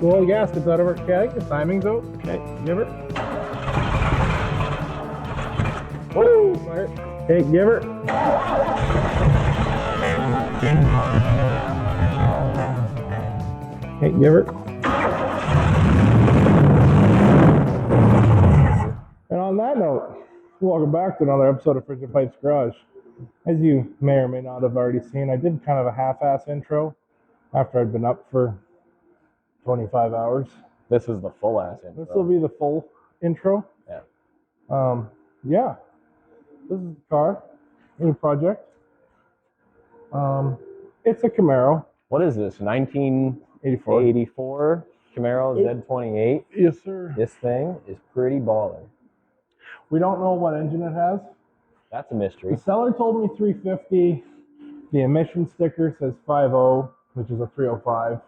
Well, the gasket's out of her. Okay, the timing's out. Okay. Give her. Woo! Okay, give her. Okay, give her. And on that note, welcome back to another episode of Frigid Pipes Garage. As you may or may not have already seen, I did kind of a half-ass intro after I'd been up for 25 hours. This is the full-ass intro. This will be the full intro. Yeah. Yeah. This is the car, new project. It's a Camaro. What is this? 1984 Camaro Z28. Yes, sir. This thing is pretty baller. We don't know what engine it has. That's a mystery. The seller told me 350. The emission sticker says 5.0, which is a 305.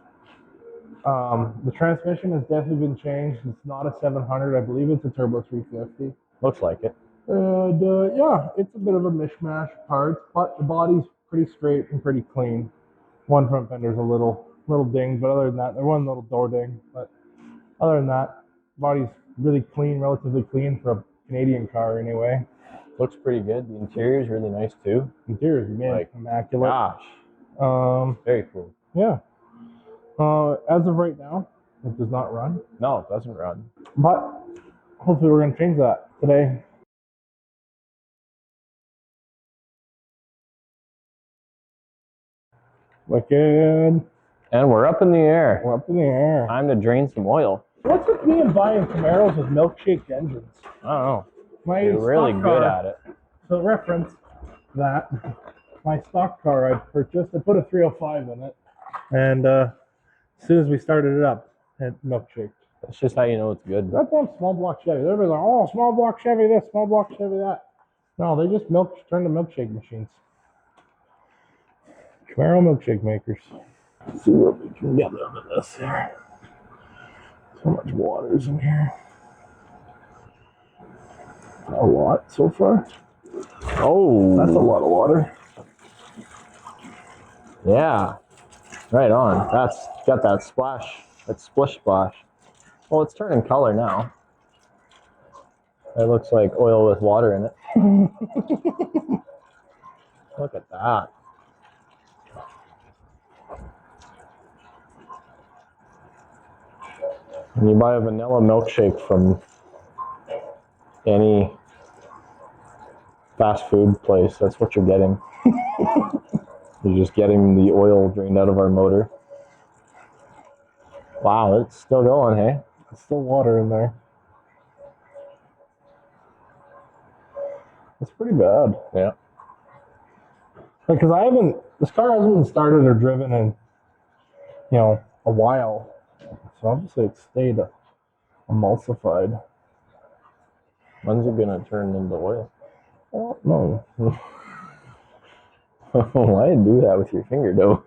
The transmission has definitely been changed. It's not a 700. I believe it's a turbo 350. Looks like it. And yeah, it's a bit of a mishmash of parts, but the body's pretty straight and pretty clean. One front fender's a little ding, but other than that, there's one little door ding. But other than that, body's really clean, relatively clean for a Canadian car anyway. Looks pretty good. The interior's really nice too. Interior's immaculate. Gosh. Very cool. Yeah. As of right now, it does not run. No, it doesn't run. But hopefully we're going to change that today. Wicked. And we're up in the air. We're up in the air. Time to drain some oil. What's with me and buying Camaros with milkshake engines? I don't know. My You're really stock good car, at it. So reference that, my stock car I purchased, I put a 305 in it. And as soon as we started it up, it milkshaked. That's just how you know it's good. That's on small block Chevy. Everybody's like, oh, small block Chevy this, small block Chevy that. No, they just turn to milkshake machines. Camaro milkshake makers. Let's see what we can get out of this here. So much water's in here. A lot so far. Oh, That's a lot of water. Yeah, right on. That's got that splash, that splish splash. Well, it's turning color now. It looks like oil with water in it. Look at that. When you buy a vanilla milkshake from any fast food place, that's what you're getting. You're just getting the oil drained out of our motor. Wow, it's still going, hey? There's still water in there. It's pretty bad. Yeah. Because this car hasn't been started or driven in, a while. So obviously it stayed emulsified. When's it gonna turn into oil? I don't know. Why do that with your finger, though?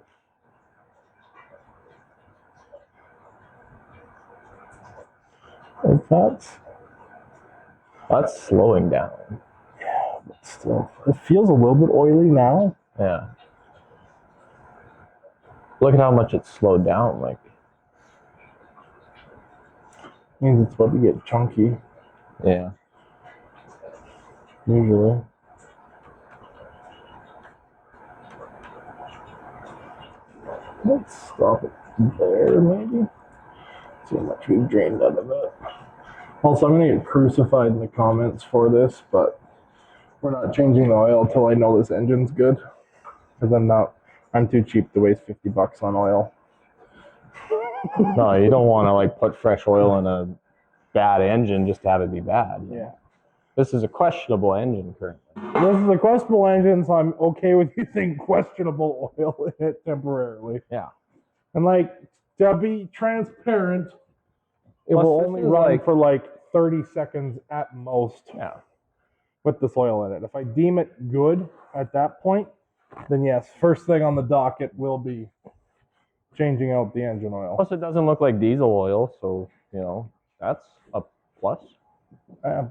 Like That's slowing down. Yeah, but still, it feels a little bit oily now. Yeah. Look at how much it's slowed down. Like, Means it's about to get chunky. yeah. Usually. Let's stop it there, maybe. See how much we've drained out of it. Also, I'm going to get crucified in the comments for this, but we're not changing the oil until I know this engine's good. Because I'm too cheap to waste $50 on oil. No, you don't want to like put fresh oil in a bad engine just to have it be bad. Yeah. This is a questionable engine currently. This is a questionable engine, so I'm okay with using questionable oil in it temporarily. Yeah. And to be transparent, it Plus, will this only is run for 30 seconds at most. Yeah. With this oil in it. If I deem it good at that point, then yes, first thing on the docket will be changing out the engine oil. Plus, it doesn't look like diesel oil, so, that's a plus.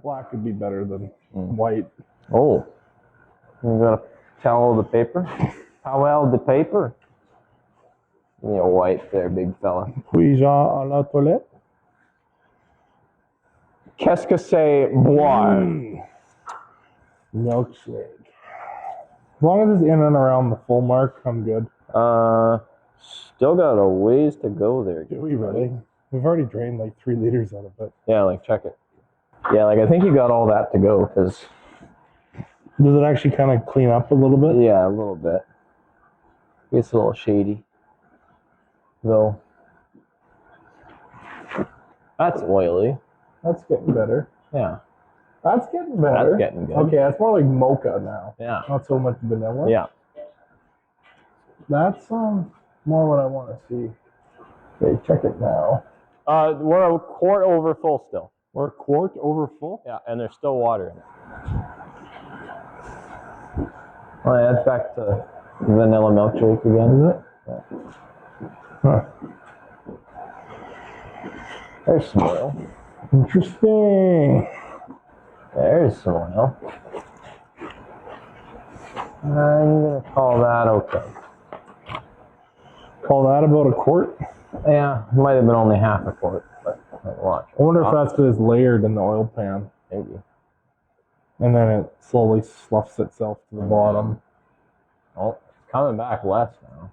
Black would be better than white. Oh. You got to towel the paper? Towel the paper. Give me a wipe there, big fella. Puis-je à la toilette? Qu'est-ce que c'est boire? Milkshake. As long as it's in and around the full mark, I'm good. Still got a ways to go there. Do we really? We've already drained like 3 liters out of it. Yeah, like check it. Yeah, like I think you got all that to go because. Does it actually kind of clean up a little bit? Yeah, a little bit. It's a little shady, though. That's oily. That's getting better. Yeah. That's getting better. That's getting good. Okay, that's more like mocha now. Yeah. Not so much vanilla. Yeah. That's more what I want to see. Okay, check it now. We're a quart over full still. We're a quart over full? Yeah, and there's still water in it. Well, yeah, that's back to vanilla milkshake again, is it? Yeah. Huh. There's some oil. Interesting. There's some oil. I'm gonna call that okay. Call that about a quart? Yeah, it might have been only half a quart, but watch. I wonder if that's because it's layered in the oil pan. Maybe. And then it slowly sloughs itself to the bottom. Oh, it's coming back less now.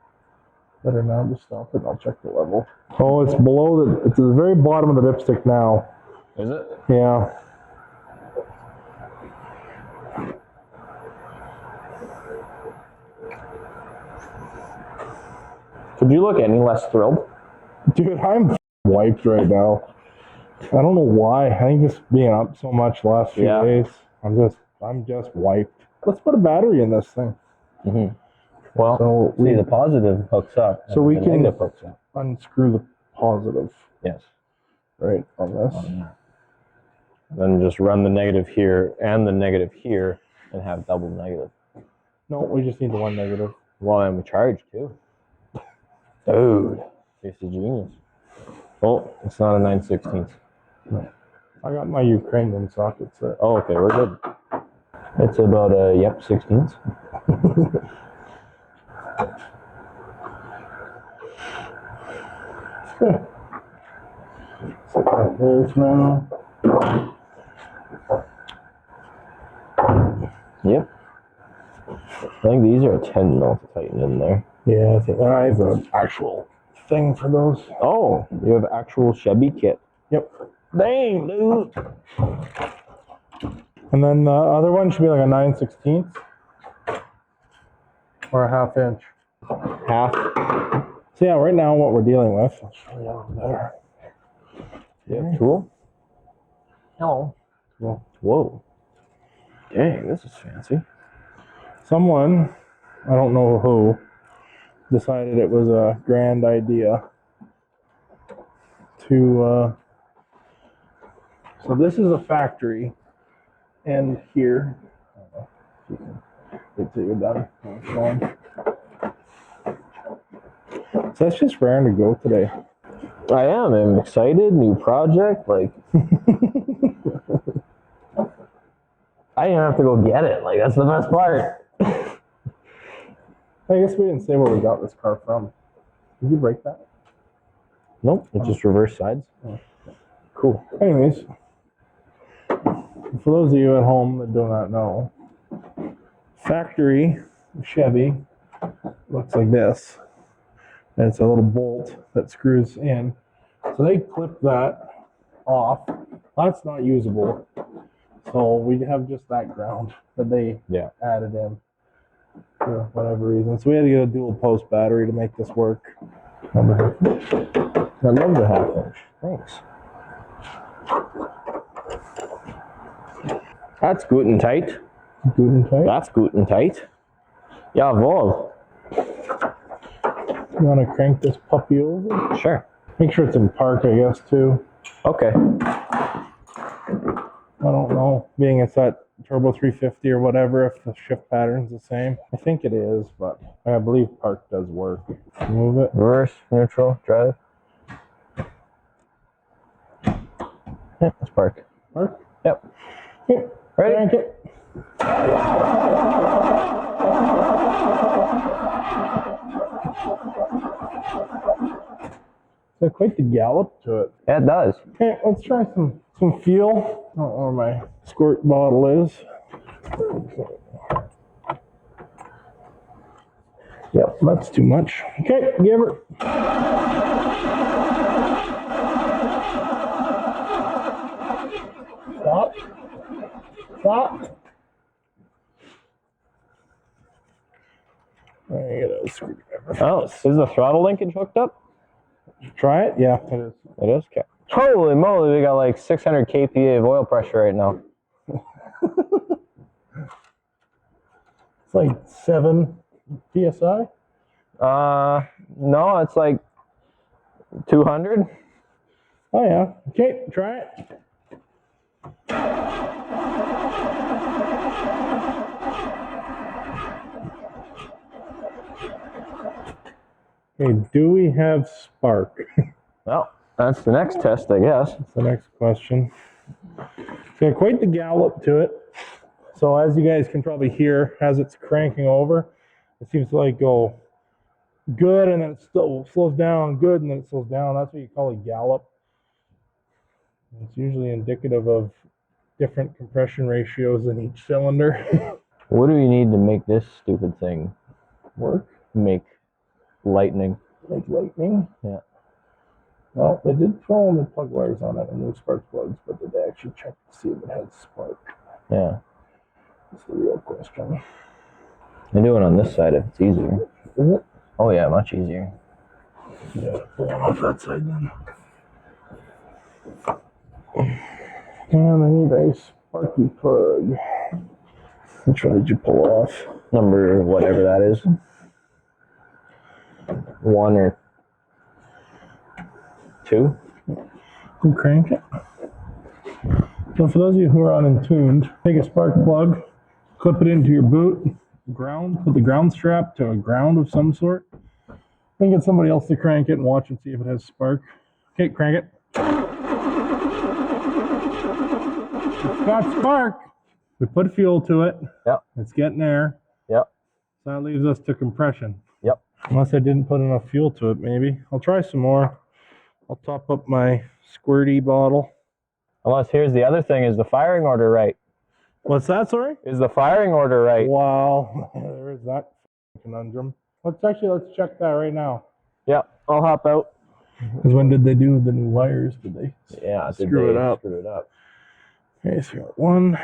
Better now, just stop it. I'll check the level. Oh, it's below the. It's at the very bottom of the dipstick now. Is it? Yeah. Could you look any less thrilled? Dude, I'm wiped right now. I don't know why. I think just being up so much the last few days, I'm just wiped. Let's put a battery in this thing. Mm-hmm. Well, so the positive hooks up. So we can negative hooks up. Unscrew the positive. Yes. Right on this. Then just run the negative here and the negative here and have double negative. No, we just need the one negative. Well, then we charge too. Dude, it's a genius. Oh, it's not a 9/16. No. I got my Ukrainian socket set. Oh, okay, we're good. It's about a 16s. Good. Set that there for now. Yep. I think these are a 10 mil to tighten in there. Yeah, I think I have an actual thing for those. Oh, you have actual Chevy kit. Yep. Dang, dude. And then the other one should be like a 9/16 or a 1/2 inch. Half. So yeah, right now what we're dealing with, I'll show you a little better. Yeah, cool. Hello. Cool. Whoa. Dang, this is fancy. Someone, I don't know who, decided it was a grand idea to, so this is a factory, and here, I don't know if you can wait till you're done. So that's just raring to go today. I am. I'm excited. New project. Like, I didn't have to go get it. Like, that's the best part. I guess we didn't say where we got this car from. Did you break that? Nope. It's just reverse sides. Oh. Cool. Anyways, for those of you at home that do not know, factory Chevy looks like this. And it's a little bolt that screws in. So they clip that off. That's not usable. So we have just that ground that they added in for whatever reason. So we had to get a dual post battery to make this work. I love the 1/2 inch. Thanks. That's good and tight. Good and tight. That's good and tight. Jawohl. You want to crank this puppy over? Sure. Make sure it's in park, I guess, too. Okay. I don't know, being it's that Turbo 350 or whatever, if the shift pattern's the same. I think it is, but I believe park does work. Move it. Reverse, neutral, drive. Yeah, let's park. Park? Yep. Okay. Ready? Crank it. It's got quite the gallop to it. Yeah, it does. Okay, let's try some fuel. I don't know where my squirt bottle is. Okay. Yep, that's too much. Okay, give her. Stop. Stop. I get a screwdriver. Oh, is the throttle linkage hooked up? Try it? Yeah, it is. It is? Okay. Holy moly, we got like 600 kPa of oil pressure right now. It's like 7 psi. No, it's like 200. Oh yeah. Okay, try it. Okay, do we have spark? Well, that's the next test, I guess. That's the next question. It's got quite the gallop to it. So as you guys can probably hear, as it's cranking over, it seems to like go good and then it still slows down, good and then it slows down. That's what you call a gallop. It's usually indicative of different compression ratios in each cylinder. What do we need to make this stupid thing Work? make lightning? Like lightning? Yeah. Well, they did throw in the plug wires on it and new spark plugs, but did they actually check to see if it had spark? Yeah. That's the real question. I do it on this side if it's easier. Is it? Oh yeah, much easier. Yeah, pull them off that side then. And I need a sparky plug. Which one did you pull off? Number whatever that is. 1 or 2. And crank it. So for those of you who are untuned, take a spark plug, clip it into your boot, put the ground strap to a ground of some sort, then get somebody else to crank it and watch and see if it has spark. Okay, crank it. It's got spark. We put fuel to it. Yep. It's getting air. Yep. So that leaves us to compression. Yep. Unless I didn't put enough fuel to it, maybe. I'll try some more. I'll top up my squirty bottle. Unless here's the other thing, is the firing order right? What's that, sorry? Is the firing order right? Wow. There is that conundrum. Let's check that right now. Yeah, I'll hop out. Because when did they do the new wires? Did they screw it up? Screw it up. Okay, so we got one.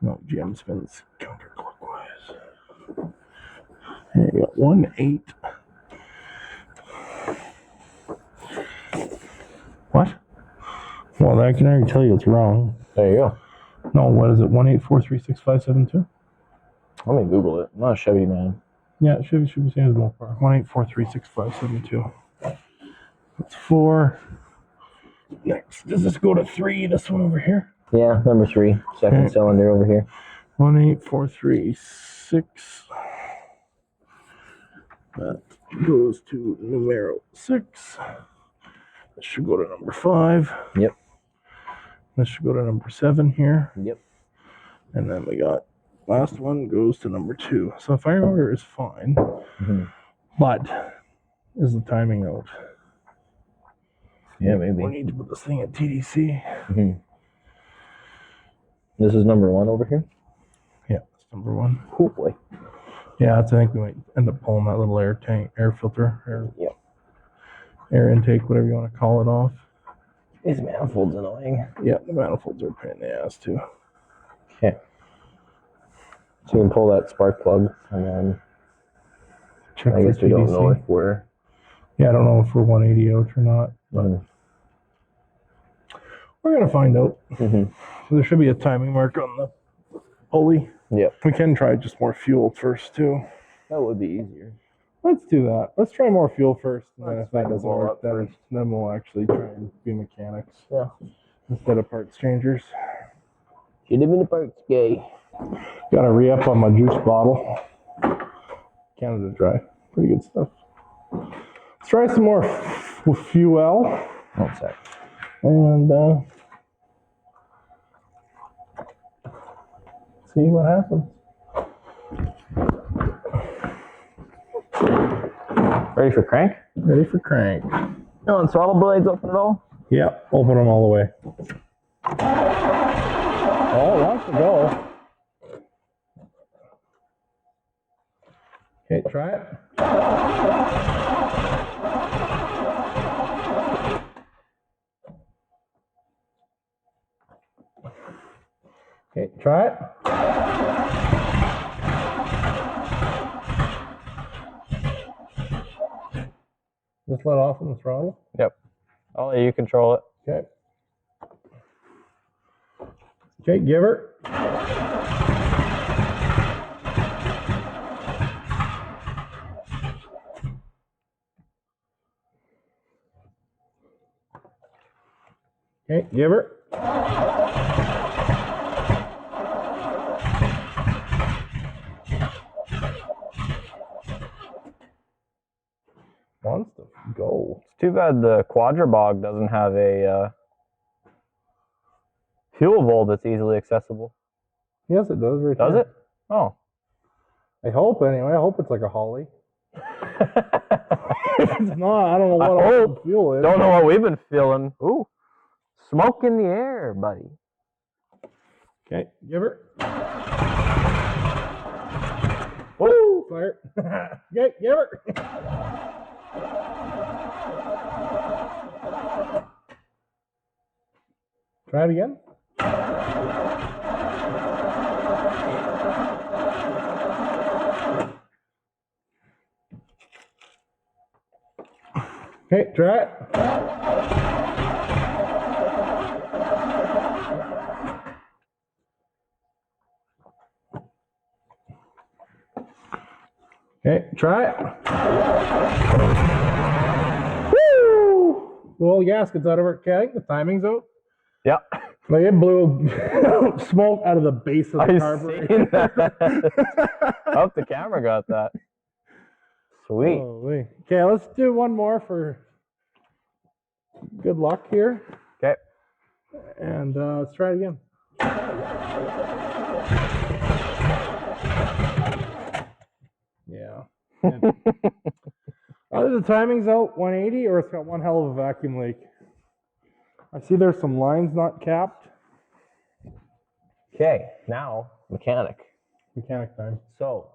No, GM spins counterclockwise. Okay, we got 1, 8. What? Well, I can already tell you it's wrong. There you go. No, what is it? 184365572? Let me Google it. I'm not a Chevy man. Yeah, it should be same as ballpark. 184365572. That's 4. Next, does this go to 3? This one over here? Yeah, number 3, second cylinder over here. 18436. That goes to numero 6. This should go to number 5. Yep. This should go to number 7 here. Yep. And then we got last one goes to number 2. So firing order is fine. Mm-hmm. But is the timing out? Yeah, maybe. We need to put this thing at TDC. Mm-hmm. This is number 1 over here? Yeah, that's number 1. Cool boy. Yeah, I think we might end up pulling that little air filter, air intake, whatever you want to call it, off. These manifolds annoying. Yeah, the manifolds are a pain in the ass too. Okay. So you can pull that spark plug and then Check I guess we don't know if we're... Yeah, I don't know if we're 180 out or not, but we're going to find out. Mm-hmm. So there should be a timing mark on the pulley. Yep. We can try just more fuel first too. That would be easier. Let's do that. Let's try more fuel first, and then Let's if that find the doesn't ball work, up first. then we'll actually try and be mechanics. Yeah. Instead of parts changers. Should have been a parts guy. Got a re-up on my juice bottle. Canada Dry. Pretty good stuff. Let's try some more fuel. One sec. And see what happens. Ready for crank? Ready for crank. You want throttle blades open at all? Yeah, open them all the way. Oh, it wants to go. Okay, try it. Okay, try it. Just let off on the throttle. Yep. I'll let you control it. Okay. Okay, give her. Okay, give her. Wants to go. It's too bad the Quadrabog doesn't have a fuel bowl that's easily accessible. Yes, it does. Right Does there. it? Oh. I hope anyway. I hope it's like a Holly. If it's not, I don't know what I else hope. to feel it. Don't know what we've been feeling. Ooh. Smoke in the air, buddy. Okay, give her. Woo! Fire. Okay, give her. Try it again. Okay, try it. Okay, try it. Woo! Well, the gasket's out of her. Okay, the timing's out. Yep. Like it blew smoke out of the base of the carburetor. Seen that. I hope the camera got that. Sweet. Holy. Okay, let's do one more for good luck here. Okay. And let's try it again. Yeah. Either the timing's out 180 or it's got one hell of a vacuum leak. I see there's some lines not capped. Okay, now mechanic. Mechanic time. So,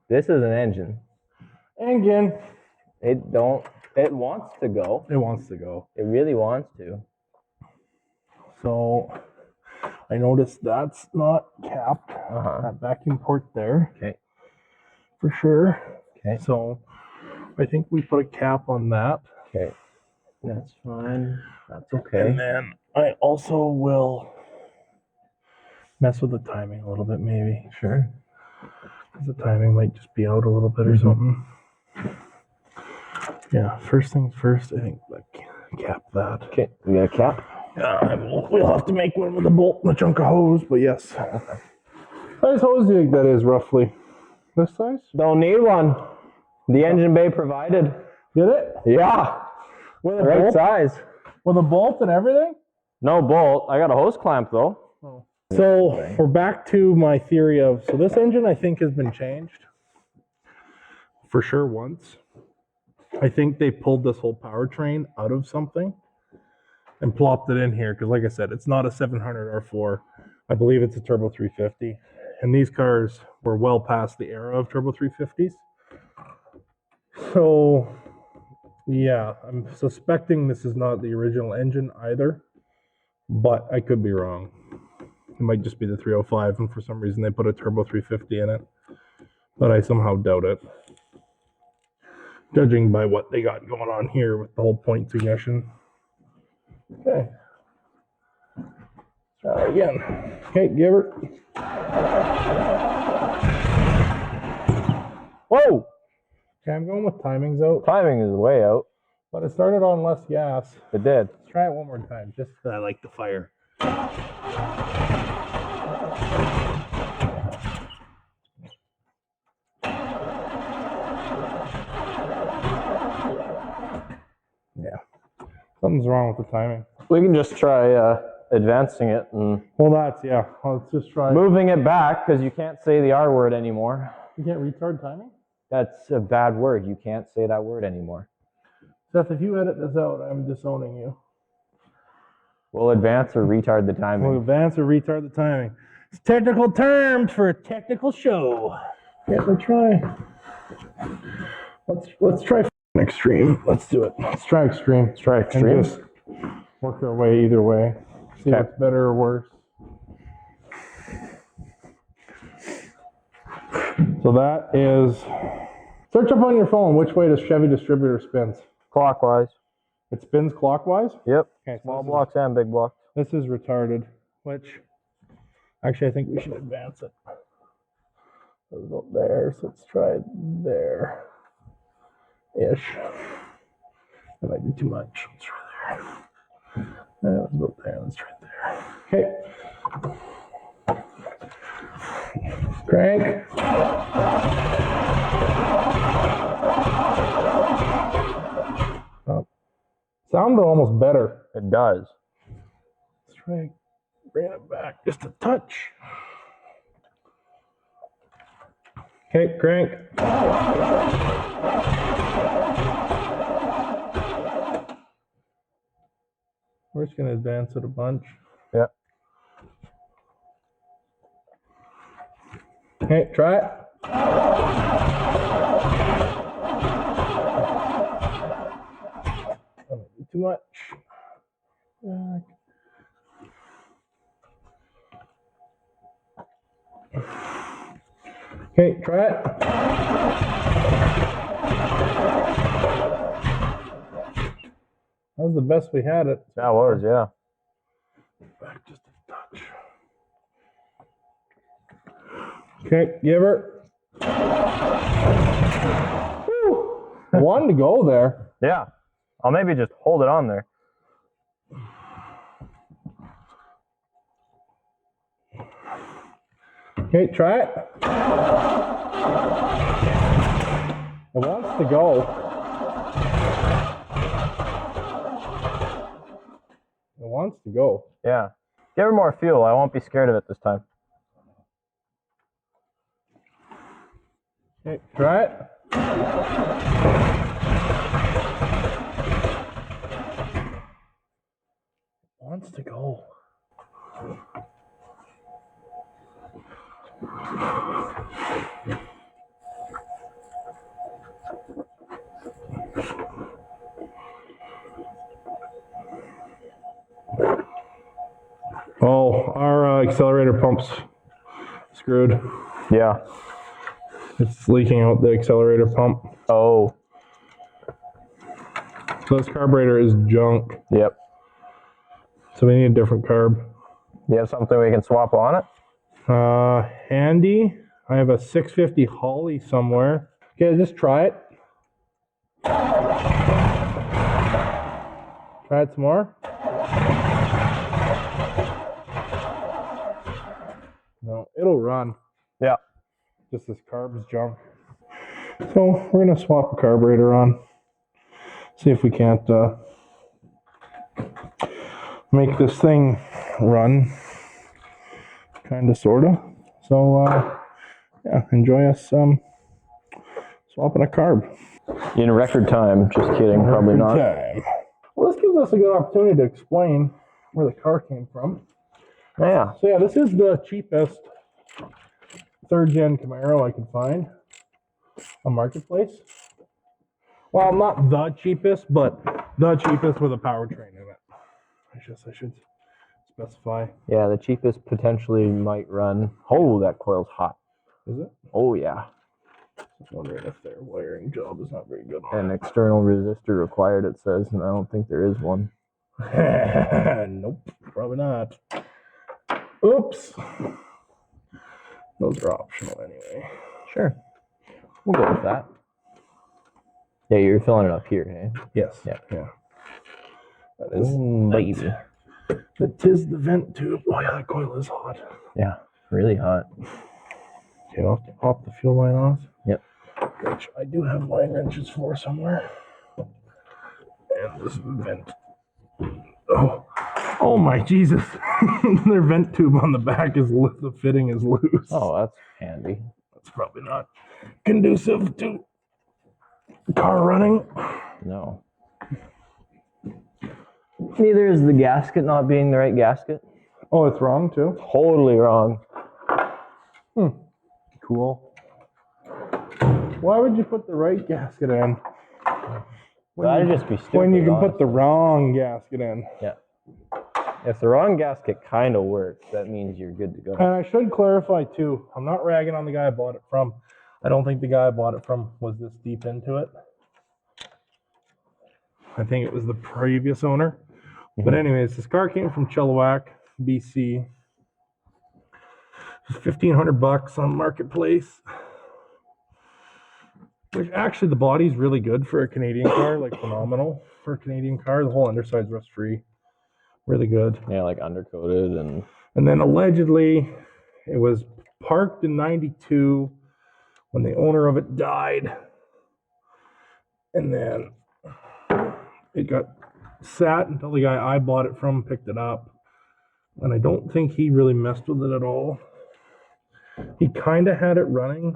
this is an engine. Engine. It wants to go. It wants to go. It really wants to. So, I noticed that's not capped. That vacuum port there. Okay. For sure. Okay. So, I think we put a cap on that. Okay. That's fine. That's okay. And then I also will mess with the timing a little bit, maybe. Sure. Because the timing might just be out a little bit or something. Yeah, first things first, I think cap that. Okay, we got a cap? Yeah, we'll have to make one with a bolt and a chunk of hose, but yes. How size hose do you think that is, roughly? This size? Don't need one. The engine bay provided. Did it? Yeah. With a Right bolt? size. With a bolt and everything? No bolt. I got a hose clamp though. Oh. So we're back to my theory of, so this engine I think has been changed. For sure once. I think they pulled this whole powertrain out of something and plopped it in here. Because like I said, it's not a 700 R4. I believe it's a turbo 350. And these cars were well past the era of turbo 350s. So yeah, I'm suspecting this is not the original engine either. But I could be wrong. It might just be the 305 and for some reason they put a turbo 350 in it. But I somehow doubt it. Judging by what they got going on here with the whole points ignition. Okay. Try again. Okay, give her. Whoa! Okay, I'm going with timings out. Timing is way out. But it started on less gas. It did. Let's try it one more time, just because I like the fire. Yeah. Something's wrong with the timing. We can just try advancing it and Well, that's, yeah. Well, let's just try. moving it back because you can't say the R word anymore. You can't retard timing? That's a bad word. You can't say that word anymore. Seth, if you edit this out, I'm disowning you. We'll advance or retard the timing. We'll advance or retard the timing. It's technical terms for a technical show. Yeah, let's try. Let's try extreme. Let's do it. Let's try extreme. Let's try extreme. And just work our way either way. See Okay. what's better or worse. So that is. Search up on your phone which way does Chevy distributor spins. Clockwise. It spins clockwise? Yep. Okay, Small blocks and big blocks. This is retarded. Which, actually, I think we should advance it. Let's go there, so let's try it there. Ish. That might be too much. Let's try there. Let's go there. Let's try there. Okay. Crank. Oh. Sounded almost better. It does. Let's try bring it back just a touch. Okay, crank. We're just going to advance it a bunch. Yeah. Okay, try it. Too much. Okay, try it. That was the best we had it. That was, yeah. Back just a touch. Okay, give her. One to go there. Yeah. I'll maybe just hold it on there. Okay, try it. It wants to go. It wants to go. Yeah. Give her more fuel. I won't be scared of it this time. Okay, try it. Wants to go. Oh, our accelerator pump's screwed. Yeah. It's leaking out the accelerator pump. Oh. So this carburetor is junk. Yep. So we need a different carb. You have something we can swap on it? Handy. I have a 650 Holly somewhere. Okay, just try it. Try it some more. No, it'll run. Yeah. Just this carb's junk. So we're gonna swap a carburetor on. See if we can't make this thing run. Kinda, sorta. So yeah, enjoy us swapping a carb. In record time. Just kidding. Probably not. Time. Well, this gives us a good opportunity to explain where the car came from. Yeah. So yeah, this is the cheapest third-gen Camaro I could find on Marketplace. Well, not the cheapest, but the cheapest with a powertrain in it. I should specify. Yeah, the cheapest potentially might run. Oh, that coil's hot. Is it? Oh, yeah. Just wondering if their wiring job is not very good on An external resistor required, it says, and I don't think there is one. it. Nope, probably not. Oops. Those are optional anyway. Sure. We'll go with that. Yeah, you're filling it up here, hey? Yes. Yeah. Yeah. That is baby. that is the vent tube. Oh yeah, that coil is hot. Yeah, really hot. Okay, I'll have to pop the fuel line off. Yep. Which I do have line wrenches for somewhere. And this vent. Oh my Jesus. Their vent tube on the back is the fitting is loose. Oh, that's handy. That's probably not. conducive to car running. No. Neither is the gasket not being the right gasket. Oh, it's wrong too? Totally wrong. Cool. Why would you put the right gasket in? That'd just be stupid. When you can honestly. put the wrong gasket in. Yeah. If the wrong gasket kind of works, that means you're good to go. And I should clarify too, I'm not ragging on the guy I bought it from. I don't think the guy I bought it from was this deep into it. I think it was the previous owner. But anyways, this car came from Chilliwack, BC. It was $1,500 on Marketplace. Which actually the body's really good for a Canadian car, like phenomenal for a Canadian car. The whole underside's rust free. Really good. Yeah, like undercoated and. And then allegedly it was parked in 92 when the owner of it died. And then it got sat until the guy I bought it from picked it up. And I don't think he really messed with it at all. He kind of had it running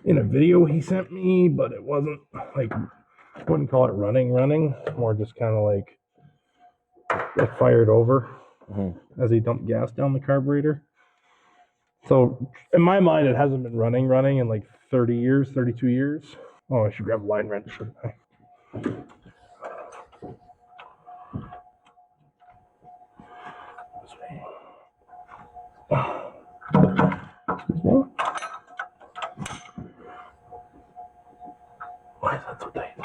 in a video he sent me, but it wasn't like, I wouldn't call it running, more just kind of like it fired over as he dumped gas down the carburetor. So in my mind, it hasn't been running in like 30 years, 32 years. Oh, I should grab a line wrench, shouldn't I? Excuse me. Why is that so tight?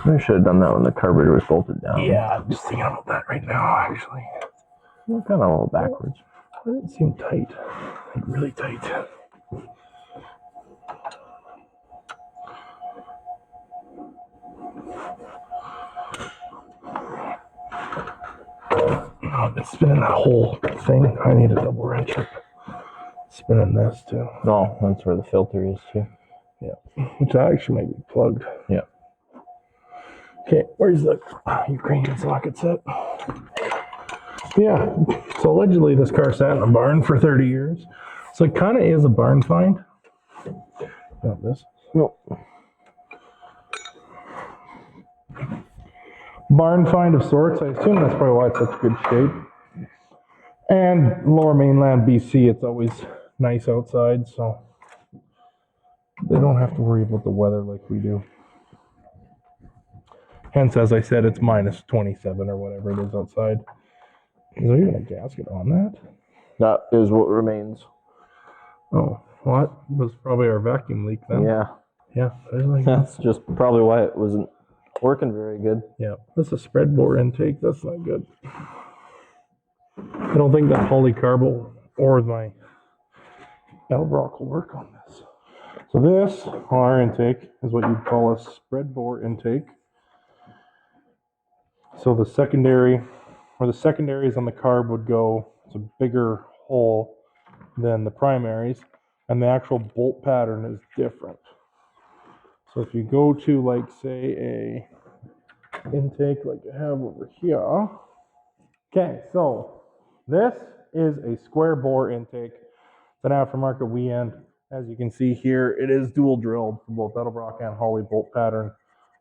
I should have done that when the carburetor was bolted down. Yeah, I'm just thinking about that right now, actually. Kind of a little backwards. Why did it seem tight? Like really tight. Oh, it's spinning that whole thing. I need a double wrench it. Spinning this too. No, that's where the filter is too. Yeah, which actually might be plugged. Yeah. Okay, where's the Ukrainian socket set? Yeah, so allegedly this car sat in a barn for 30 years. So it kind of is a barn find. Got this? Nope. Barn find of sorts. I assume that's probably why it's such good shape. And lower mainland BC, it's always nice outside, so they don't have to worry about the weather like we do. Hence, as I said, it's minus 27 or whatever it is outside. Is there even a gasket on that? That is what remains. Oh, well, that was probably our vacuum leak then. Yeah. Yeah, there's like That's just probably why it wasn't working very good. Yeah, that's a spread bore intake. That's not good. I don't think that polycarbonate or my Edelbrock will work on this. So this, our intake, is what you'd call a spread bore intake. So the secondary, where the secondaries on the carb would go, it's a bigger hole than the primaries, and the actual bolt pattern is different. So if you go to, like, say, a intake like I have over here. Okay, so this is a square bore intake. It's an aftermarket Weend. As you can see here, it is dual drilled for both Edelbrock and Holley bolt pattern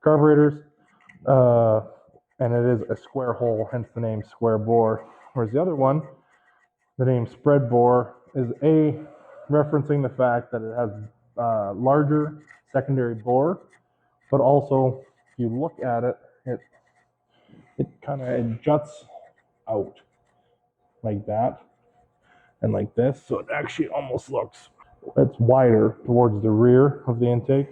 carburetors. And it is a square hole, hence the name square bore. Whereas the other one, the name spread bore, is referencing the fact that it has larger secondary bore, but also if you look at it, it kind of juts out like that and like this, so it actually almost looks, it's wider towards the rear of the intake.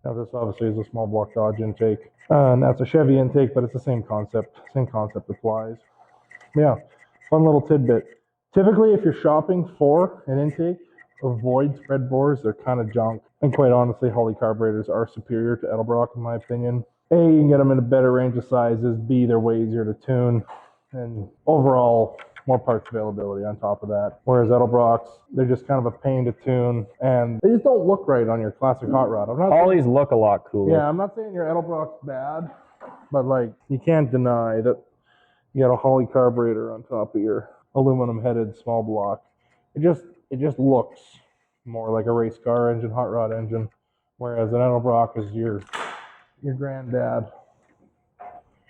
Now this obviously is a small block Dodge intake, and that's a Chevy intake, but it's the same concept applies. Yeah, fun little tidbit. Typically, if you're shopping for an intake, avoid spread bores. They're kind of junk, and quite honestly, Holley carburetors are superior to Edelbrock in my opinion. A, you can get them in a better range of sizes. B, they're way easier to tune, and overall, more parts availability on top of that. Whereas Edelbrocks, they're just kind of a pain to tune, and they just don't look right on your classic hot rod. Hollies look a lot cooler. Yeah, I'm not saying your Edelbrock's bad, but like, you can't deny that you got a Holley carburetor on top of your aluminum headed small block. It just looks more like a race car engine, hot rod engine, whereas an Edelbrock is your granddad.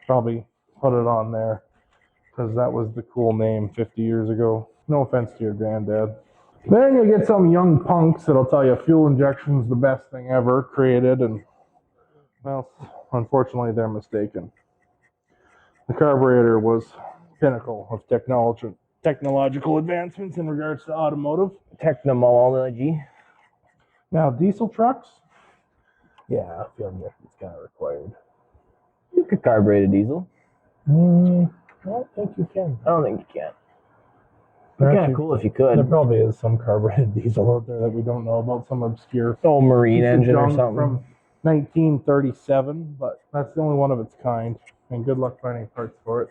Probably put it on there because that was the cool name 50 years ago. No offense to your granddad. Then you get some young punks that'll tell you fuel injection is the best thing ever created, and well, unfortunately, they're mistaken. The carburetor was pinnacle of technological advancements in regards to automotive Technology. Now, diesel trucks, Yeah, fuel injection's kind of required. You could carburate a diesel. I don't think you can. I don't think you can. It'd be kind of cool if you could. There probably is some carbureted diesel out there that we don't know about, some obscure marine engine or something from 1937, but that's the only one of its kind. And good luck finding parts for it.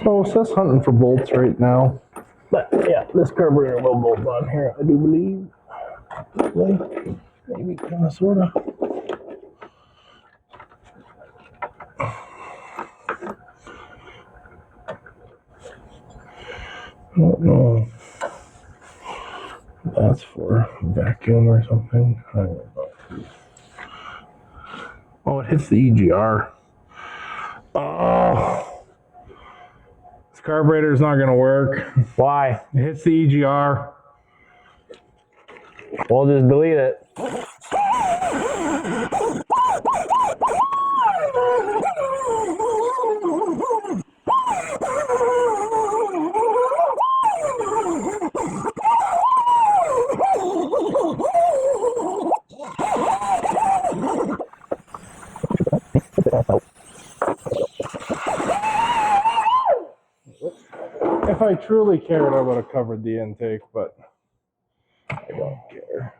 So it says hunting for bolts right now. But yeah, this carburetor will bolt on here, I do believe. Maybe kind of, sort of. I don't know. That's for vacuum or something. I don't know. Oh, it hits the EGR. Oh, this carburetor's not going to work. Why? It hits the EGR. We'll just delete it. If I truly cared, I would have covered the intake, but I don't care.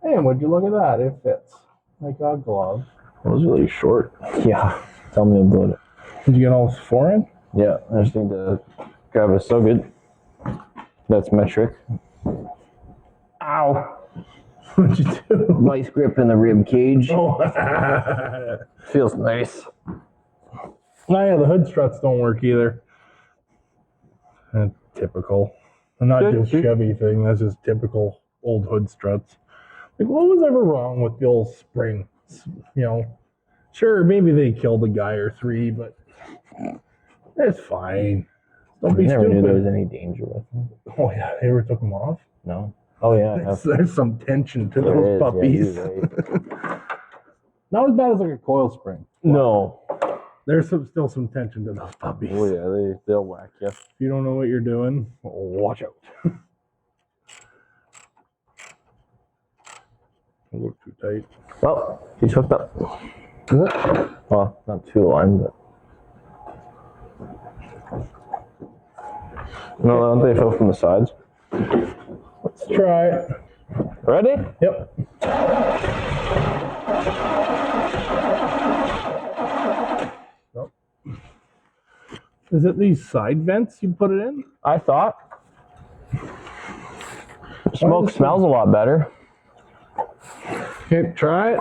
Hey, would you look at that? It fits like a glove. It was really short. Yeah. Tell me about it. Did you get all 4 in? Yeah, I just need to grab a so good. That's metric. Ow. What'd you do? Vice grip in the rib cage. Oh. Feels nice. Oh yeah, the hood struts don't work either. Typical. Not just Chevy thing, that's just typical old hood struts. Like, what was ever wrong with the old spring? You know, sure, maybe they killed a guy or 3, but it's fine. Don't be I never stupid. knew there was any danger with them. Oh yeah, they ever took them off? No. Oh yeah. There's some tension to those puppies. Yeah, right. Not as bad as like a coil spring. No. There's still some tension to those puppies. Oh yeah, they'll whack you. If you don't know what you're doing, watch out. Don't look too tight. Well, he's hooked up. Is it? Well, not too long, but. No, don't they fill from the sides? Let's try it. Ready? Yep. Nope. Is it these side vents you put it in? I thought. Smoke smells a lot better. Okay, try it.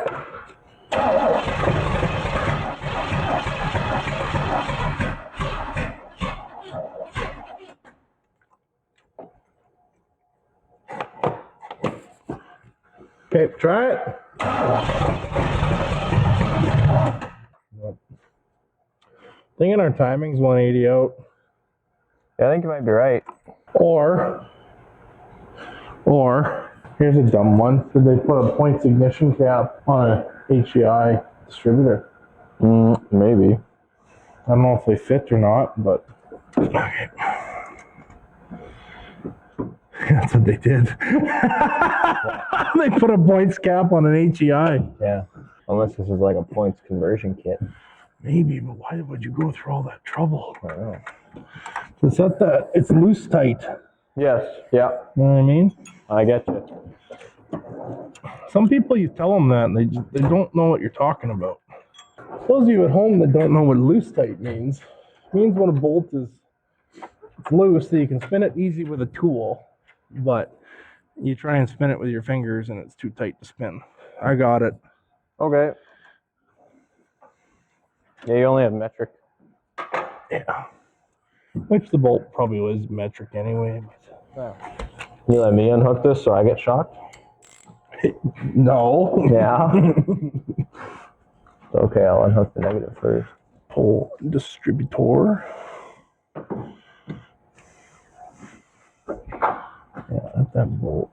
Okay, try it. Nope. Thinking our timing's 180 out. Yeah, I think you might be right. Or here's a dumb one. Did they put a points ignition cap on a HEI distributor? Maybe. I don't know if they fit or not, but okay. That's what they did. They put a points cap on an HEI. Yeah. Unless this is like a points conversion kit. Maybe, but why would you go through all that trouble? I don't know. It's not that. It's loose tight. Yes. Yeah. You know what I mean? I get you. Some people, you tell them that, and they don't know what you're talking about. Those of you at home that don't know what loose tight means, it means when a bolt is loose, that you can spin it easy with a tool, but you try and spin it with your fingers, and it's too tight to spin. I got it. Okay. Yeah, you only have metric. Yeah. Which the bolt probably was metric anyway. You let me unhook this so I get shocked? No. Yeah. Okay, I'll unhook the negative first. Pull distributor. Yeah, at that bolt.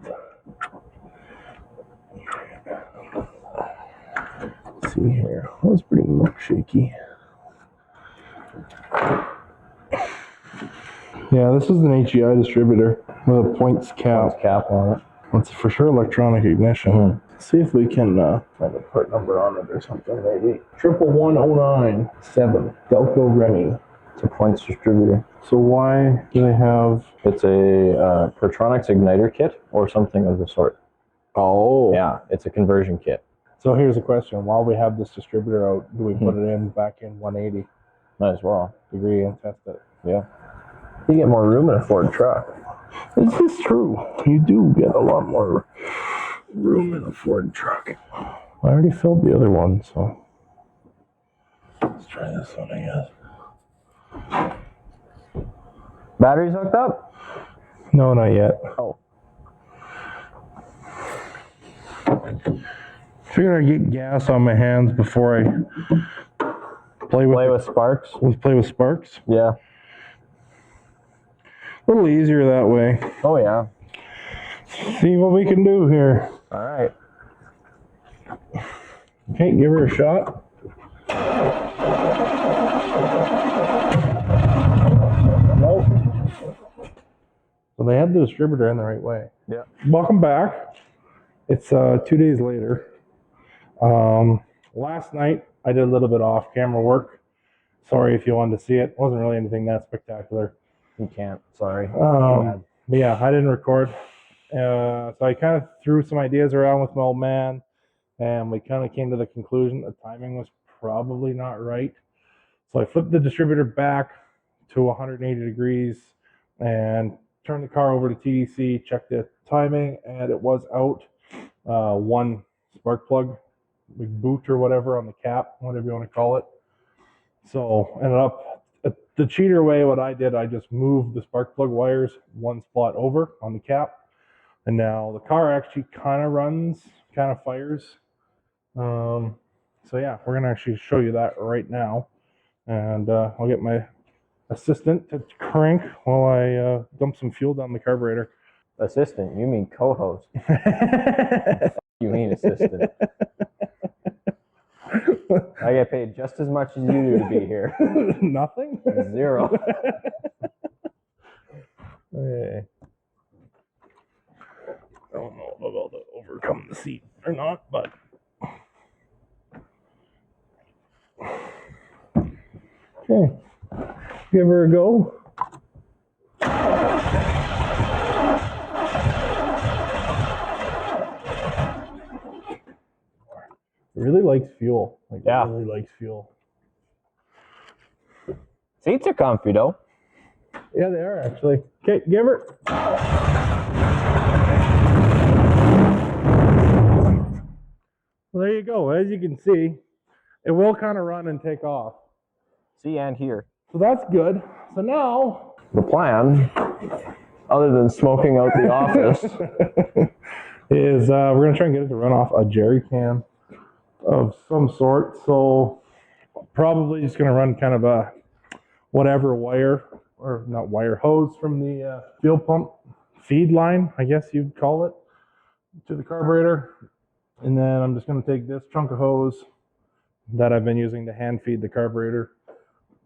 Let's see here. That was pretty milkshakey. Yeah, this is an HEI distributor with a points cap. Points cap on it. It's for sure electronic ignition. Mm-hmm. See if we can find a part number on it or something, maybe. 1109-7, Delco Remy. It's a points distributor. So why do they have... It's a Pertronix igniter kit or something of the sort. Oh. Yeah, it's a conversion kit. So here's a question. While we have this distributor out, do we put it in back in 180 Might as well. degree and test it? Yeah. You get more room in a Ford truck. This is true. You do get a lot more room in a Ford truck. I already filled the other one, so let's try this one, I guess. Batteries hooked up? No, not yet. Oh. Figured I'd get gas on my hands before I play with sparks? Play with sparks. Yeah. A little easier that way. Oh, yeah. See what we can do here. All right. Okay, give her a shot. Nope. So they had the distributor in the right way. Yeah. Welcome back. It's 2 days later. Last night I did a little bit off camera work. Sorry if you wanted to see it. It wasn't really anything that spectacular. You can't. Sorry. But yeah, I didn't record. So I kind of threw some ideas around with my old man, and we kind of came to the conclusion the timing was probably not right. So I flipped the distributor back to 180 degrees and turned the car over to TDC, checked the timing, and it was out. One spark plug, big boot or whatever on the cap, whatever you want to call it. So ended up the cheater way. What I did, I just moved the spark plug wires one spot over on the cap, and now the car actually kind of runs, kind of fires. So yeah, we're gonna actually show you that right now, and I'll get my assistant to crank while I dump some fuel down the carburetor. Assistant? You mean co-host? You mean assistant? I get paid just as much as you do to be here. Nothing? Zero. Okay. I don't know if I'll be able to overcome the seat or not, but okay. Give her a go. Really likes fuel. Like, yeah. Really likes fuel. Seats are comfy though. Yeah, they are actually. Okay, give her. Well, there you go. As you can see, it will kind of run and take off. See, and here. So that's good. So now the plan, other than smoking out the office, is we're going to try and get it to run off a jerry can of some sort. So probably just going to run kind of a whatever wire, or not wire, hose from the fuel pump feed line, I guess you'd call it, to the carburetor. And then I'm just going to take this chunk of hose that I've been using to hand feed the carburetor,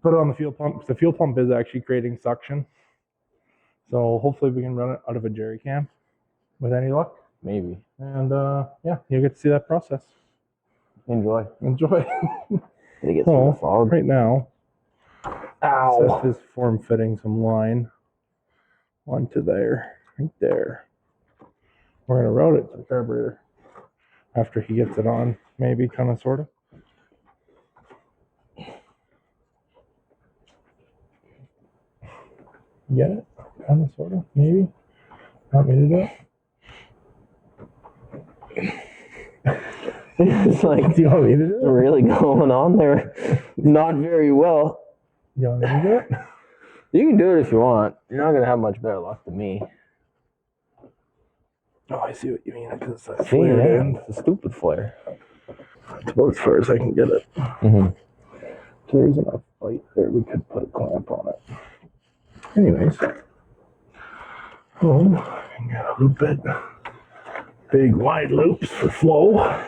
put it on the fuel pump. The fuel pump is actually creating suction. So hopefully we can run it out of a jerry can with any luck. Maybe. And yeah, you'll get to see that process. Enjoy. Enjoy. Did it get through the fog? Right now, ow, Seth is form fitting some line onto there, right there. We're gonna route it to the carburetor after he gets it on, maybe, kind of, sort of. Get it? Kind of, sort of, maybe. Want me to do it? It's like, do you want me to do it? Really going on there? Not very well. Do you want me to do it? You can do it if you want. You're not gonna have much better luck than me. Oh, I see what you mean. Because it's that See, flared yeah, end. it's a stupid flare. It's about as far as I can get it. Mm-hmm. So there's enough light there. We could put a clamp on it. Anyways. Oh, I can get a loop it. Big wide loops for flow. I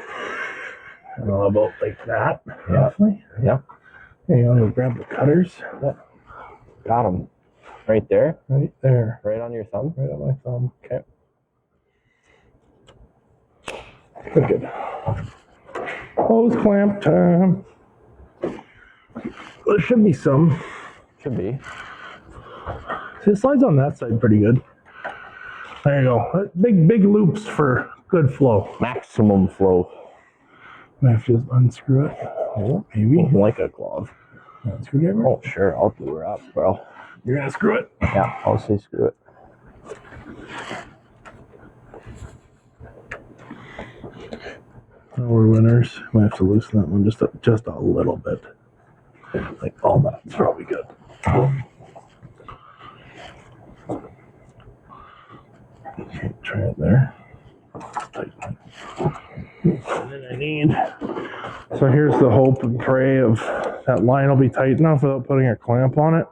don't know about like that. Roughly. Yeah. Hey, I'm gonna grab the cutters. Got them. Right there? Right there. Right on your thumb? Right on my thumb. Okay. Good. Hose clamp time. There should be some. Should be. See, it slides on that side pretty good. There you go. Big loops for good flow. Maximum flow. I have to just unscrew it. Oh, maybe. Like a glove. Screwdriver? Oh, sure. I'll do her up, bro. You're gonna screw it? Yeah, I'll say screw it. Oh, we're winners. We have to loosen that one just a little bit. Like all that's probably good. Okay, try it there. Tighten it. And then I need. So here's the hope and pray of that line will be tight enough without putting a clamp on it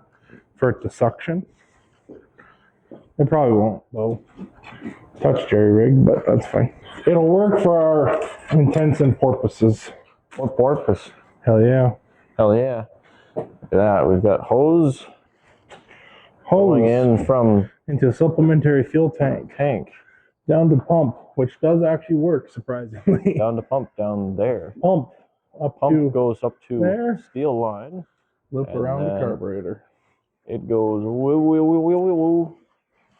for it to suction. It probably won't though. Touch jerry rig, but that's fine. It'll work for our intents and purposes. What purpose? Hell yeah. Hell yeah. Look at that. We've got hose going in from into a supplementary fuel tank. Down to pump, which does actually work, surprisingly. Down to pump down there. Pump goes up to there. steel line. Loop around the carburetor. It goes woo, woo, woo, woo, woo, woo,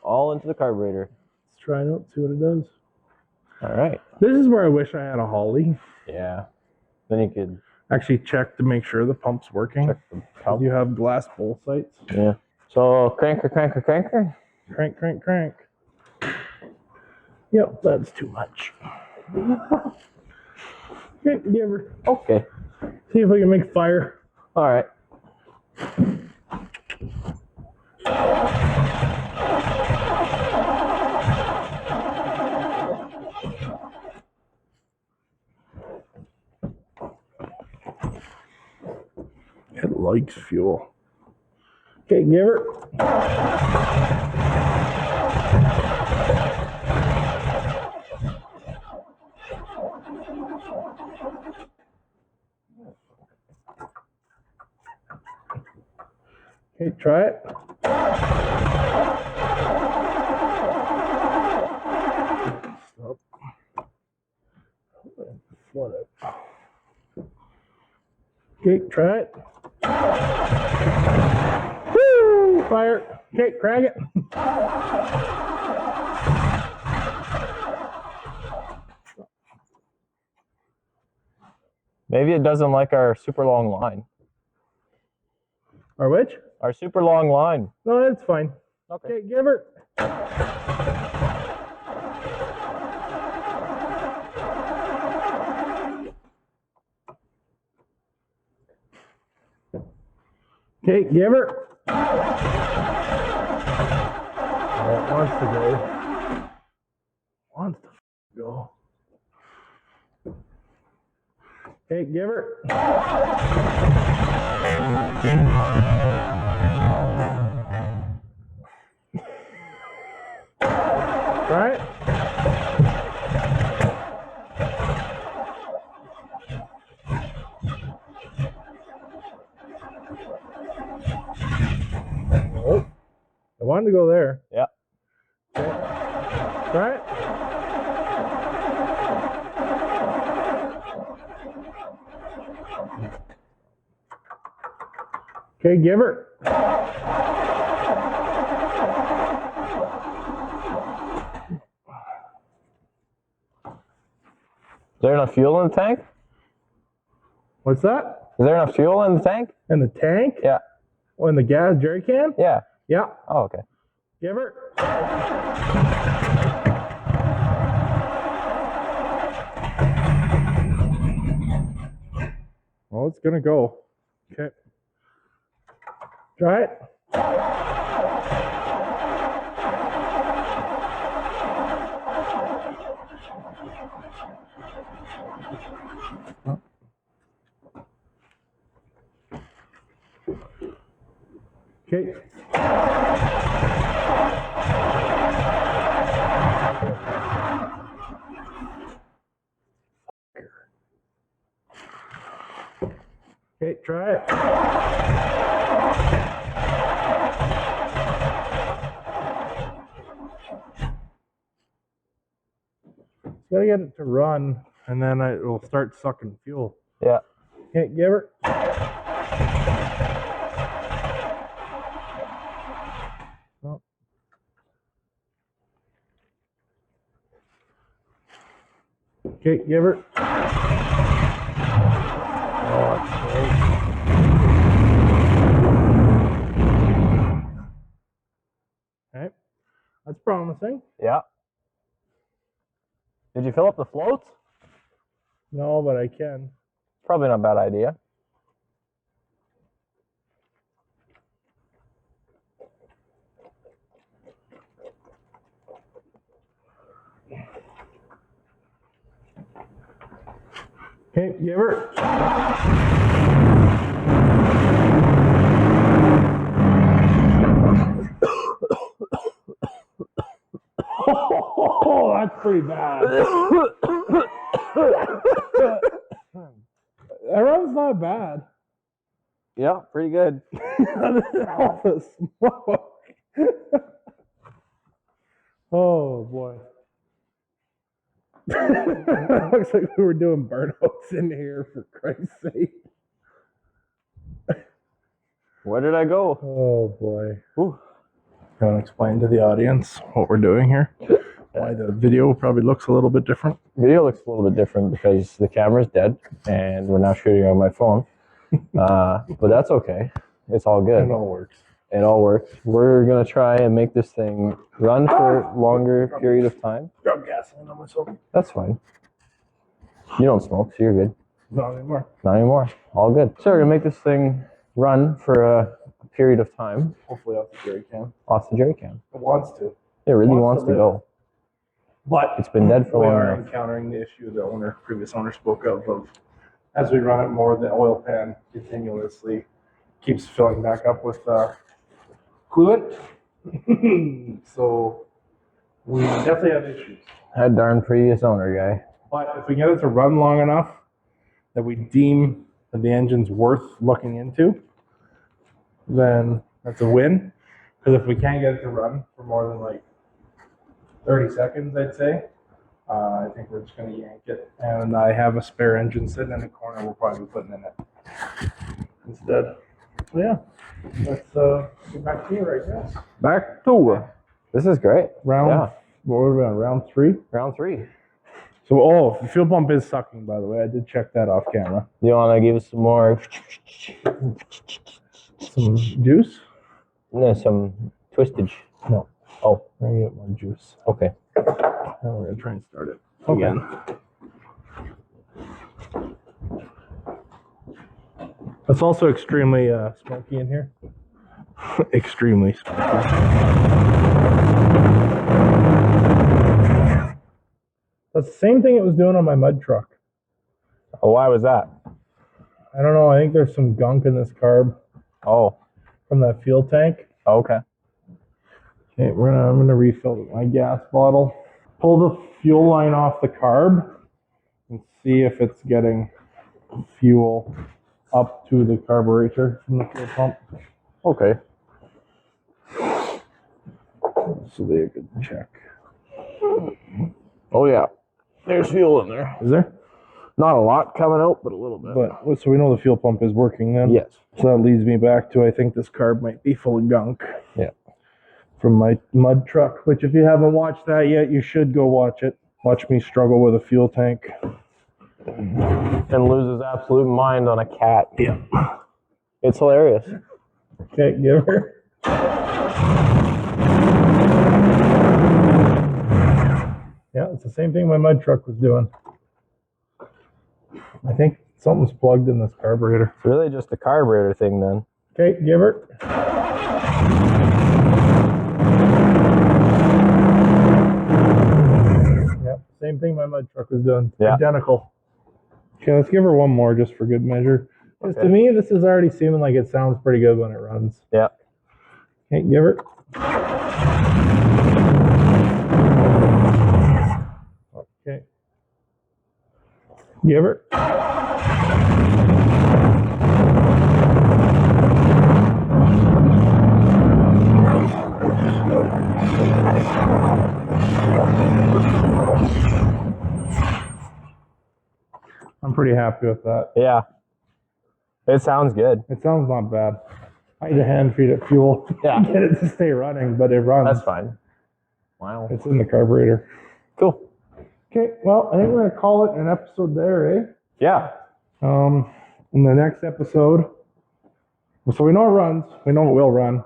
all into the carburetor. Let's try it out, see what it does. All right. This is where I wish I had a Holly. Yeah. Then you could actually check to make sure the pump's working. Check the pump. You have glass bowl sights. Yeah. So cranker. Crank. Yep, that's too much. Okay, give her. Okay. See if we can make fire. All right. It likes fuel. Okay, give her. Okay, try it. Stop. Flood it. Okay, try it. Woo! Fire. Okay, crank it. Maybe it doesn't like our super long line. Our which? Our super long line. No, that's fine. Okay, give her. Okay, give her. Oh, it wants to go. Wants to go. Okay, give her. Try it. Oh, I wanted to go there. Yeah. Okay. Try it. Okay, give her. Is there enough fuel in the tank? What's that? Is there enough fuel in the tank? In the tank? Yeah. Oh, in the gas jerry can? Yeah. Yeah. Oh, okay. Give her. Well, it's gonna go. Okay. Try it. Okay. Okay, try it. Gotta get it to run, and then it will start sucking fuel. Yeah. Okay, give her. Oh. Okay, give her. Oh, okay, that's promising. Yeah. Did you fill up the floats? No, but I can. Probably not a bad idea. Okay, give her. Oh, that's pretty bad. That run's not bad. Yeah, pretty good. All the smoke. Oh boy. Looks like we were doing burnouts in here, for Christ's sake. Where did I go? Oh boy. Ooh. Can I explain to the audience what we're doing here? Why the video probably looks a little bit different? Video looks a little bit different because the camera's dead and we're now shooting on my phone. But that's okay. It's all good. It all works. It all works. We're going to try and make this thing run for a longer period of time. Drop gasoline on myself. That's fine. You don't smoke, so you're good. Not anymore. Not anymore. All good. So we're going to make this thing run for a period of time. Hopefully off the jerry can. Off the jerry can. It wants to. It really wants to live. go. But It's been dead for we long are enough. encountering the issue the previous owner spoke of as we run it more, the oil pan continuously keeps filling back up with coolant. So we definitely have issues. That darn previous owner guy. But if we get it to run long enough that we deem that the engine's worth looking into, then that's a win. Because if we can't get it to run for more than like 30 seconds, I'd say, I think we're just going to yank it. And I have a spare engine sitting in the corner we'll probably be putting in it instead. So yeah, let's get back to you right now. Back to this is great. Round, Yeah. what were we on, round 3? Round 3. So, the fuel pump is sucking, by the way. I did check that off camera. You want to give us some more? Some juice? No, some twistage. No. Oh, We're going to get more juice. okay. And we're going to try and start it again. It's also extremely smoky in here. Extremely smoky. That's the same thing it was doing on my mud truck. Oh, why was that? I don't know. I think there's some gunk in this carb Oh, from that fuel tank. okay. Okay, I'm gonna refill my gas bottle. Pull the fuel line off the carb and see if it's getting fuel up to the carburetor from the fuel pump. Okay. So they a good check. Oh yeah. There's fuel in there. Is there? Not a lot coming out, but a little bit. But so we know the fuel pump is working then. Yes. So that leads me back to I think this carb might be full of gunk. Yeah. From my mud truck, which if you haven't watched that yet, you should go watch it. Watch me struggle with a fuel tank. And loses absolute mind on a cat. Yeah. It's hilarious. Okay, give her. Yeah, it's the same thing my mud truck was doing. I think something's plugged in this carburetor. It's really just a carburetor thing then. Okay, give her. Yep, same thing my mud truck was doing. Yeah. Identical. Okay, let's give her one more just for good measure. Because Okay. to me, this is already seeming like it sounds pretty good when it runs. Yeah. Okay, give her. Okay. Give her. I'm pretty happy with that. Yeah. It sounds good. It sounds not bad. I had to hand feed it fuel Yeah. to get it to stay running, but it runs. That's fine. Wow. It's in the carburetor. Cool. Okay, well, I think we're gonna call it an episode there, eh? Yeah. In the next episode, so we know it runs. We know it will run.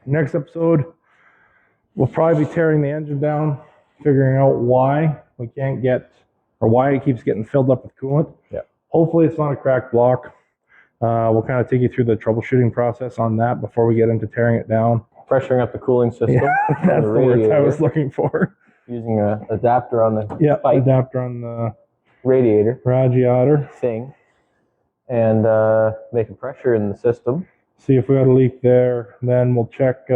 Next episode, we'll probably be tearing the engine down, figuring out why we can't get, or why it keeps getting filled up with coolant. Yeah. Hopefully it's not a cracked block. We'll kind of take you through the troubleshooting process on that before we get into tearing it down. Pressuring up the cooling system. Yeah, that's the words I was looking for. Using an adapter on the pipe. Adapter on the radiator thing. And making pressure in the system. See if we got a leak there. Then we'll check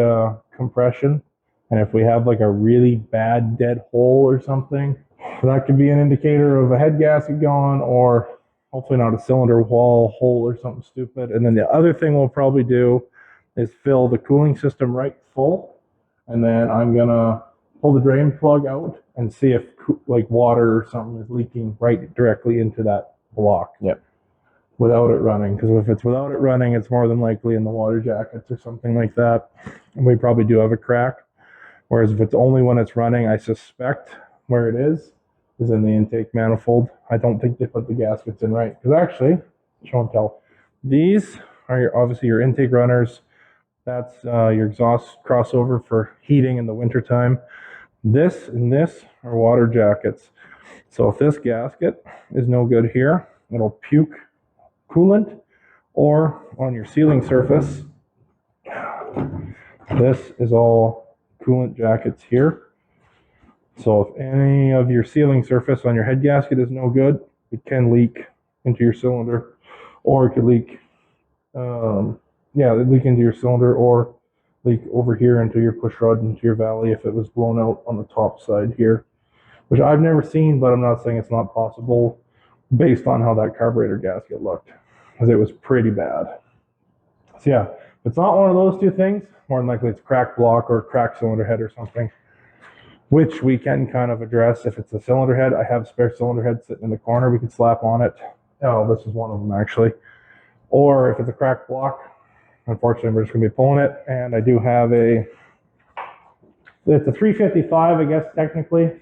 compression. And if we have like a really bad dead hole or something, that could be an indicator of a head gasket gone, or hopefully not a cylinder wall hole or something stupid. And then the other thing we'll probably do is fill the cooling system right full. And then I'm gonna pull the drain plug out and see if like water or something is leaking right directly into that block. Yep. Without it running, because if it's without it running, it's more than likely in the water jackets or something like that. And we probably do have a crack. Whereas if it's only when it's running, I suspect where it is in the intake manifold. I don't think they put the gaskets in right. Because actually, show and tell, these are obviously your intake runners. That's your exhaust crossover for heating in the wintertime. This and this are water jackets. So if this gasket is no good here, it'll puke coolant, or on your sealing surface, this is all coolant jackets here. So if any of your sealing surface on your head gasket is no good, it can leak into your cylinder, or it could leak, leak into your cylinder, or leak over here into your push rod, into your valley if it was blown out on the top side here, which I've never seen, but I'm not saying it's not possible based on how that carburetor gasket looked, because it was pretty bad. So yeah, if it's not one of those two things, more than likely it's a cracked block or a cracked cylinder head or something, which we can kind of address. If it's a cylinder head, I have spare cylinder head sitting in the corner we can slap on it. Oh, this is one of them actually. Or if it's a cracked block, unfortunately we're just going to be pulling it. And I do have it's a 355, I guess technically,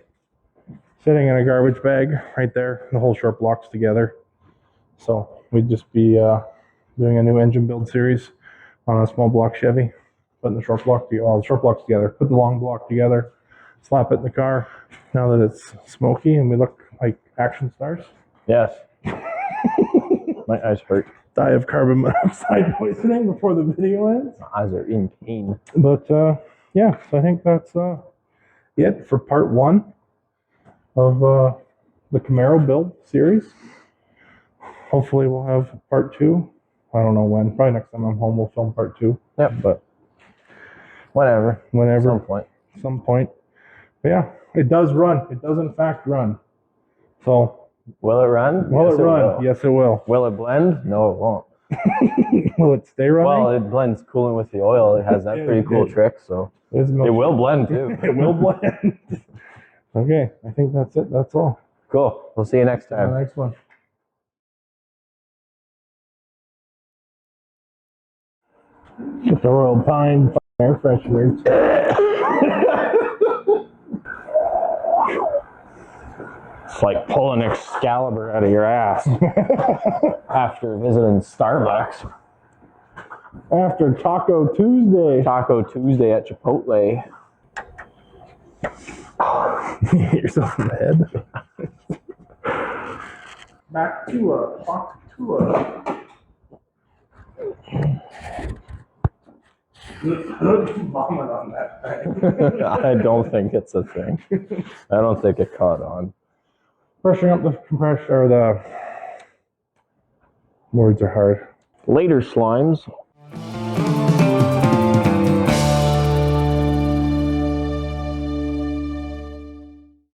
sitting in a garbage bag right there. The whole short block's together. So we'd just be doing a new engine build series on a small block Chevy, putting the short block together, put the long block together, slap it in the car. Now that it's smoky and we look like action stars. Yes. My eyes hurt. Die of carbon monoxide poisoning before the video ends. My eyes are in pain. But yeah, so I think that's it for part one of the Camaro build series. Hopefully we'll have part two. I don't know when. Probably next time I'm home we'll film part two. Yep. But whenever. Some point. But yeah, it does run. It does in fact run. So will it run? Will it run? Yes, it will. Will it blend? No, it won't. Will it stay running? Well, it blends coolant with the oil. It has that pretty cool trick, so it will blend too. It will blend. Okay, I think that's it. That's all. Cool. We'll see you next time. The next one. Get the Royal Pine air fresheners. It's like pulling Excalibur out of your ass after visiting Starbucks. After Taco Tuesday. Taco Tuesday at Chipotle. Hit yourself in the head. Back to vomit on that thing. I don't think it's a thing. I don't think it caught on. Pressuring up the compressor, or the words are hard. Later, slimes.